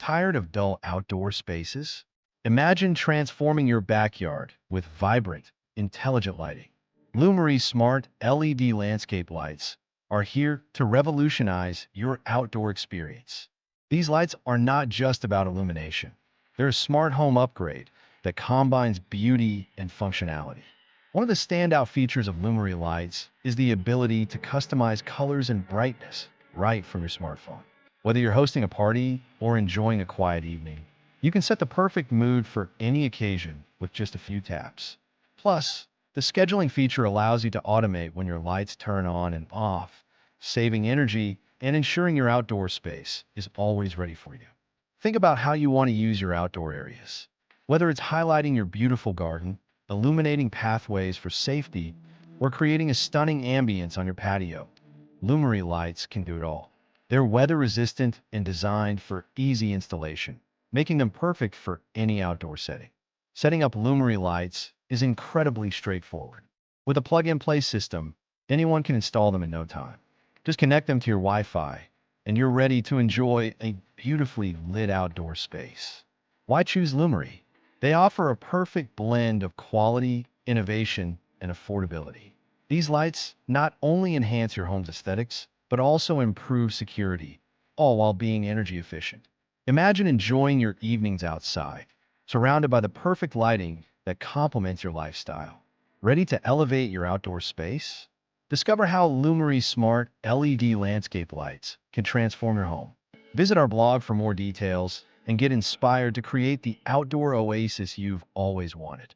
Tired of dull outdoor spaces? Imagine transforming your backyard with vibrant, intelligent lighting. Lumary smart LED landscape lights are here to revolutionize your outdoor experience. These lights are not just about illumination. They're a smart home upgrade that combines beauty and functionality. One of the standout features of Lumary lights is the ability to customize colors and brightness right from your smartphone. Whether you're hosting a party or enjoying a quiet evening, you can set the perfect mood for any occasion with just a few taps. Plus, the scheduling feature allows you to automate when your lights turn on and off, saving energy and ensuring your outdoor space is always ready for you. Think about how you want to use your outdoor areas. Whether it's highlighting your beautiful garden, illuminating pathways for safety, or creating a stunning ambience on your patio, Lumary lights can do it all. They're weather-resistant and designed for easy installation, making them perfect for any outdoor setting. Setting up Lumary lights is incredibly straightforward. With a plug-and-play system, anyone can install them in no time. Just connect them to your Wi-Fi, and you're ready to enjoy a beautifully lit outdoor space. Why choose Lumary? They offer a perfect blend of quality, innovation, and affordability. These lights not only enhance your home's aesthetics, but also improve security, all while being energy efficient. Imagine enjoying your evenings outside, surrounded by the perfect lighting that complements your lifestyle. Ready to elevate your outdoor space? Discover how Lumary's smart LED landscape lights can transform your home. Visit our blog for more details and get inspired to create the outdoor oasis you've always wanted.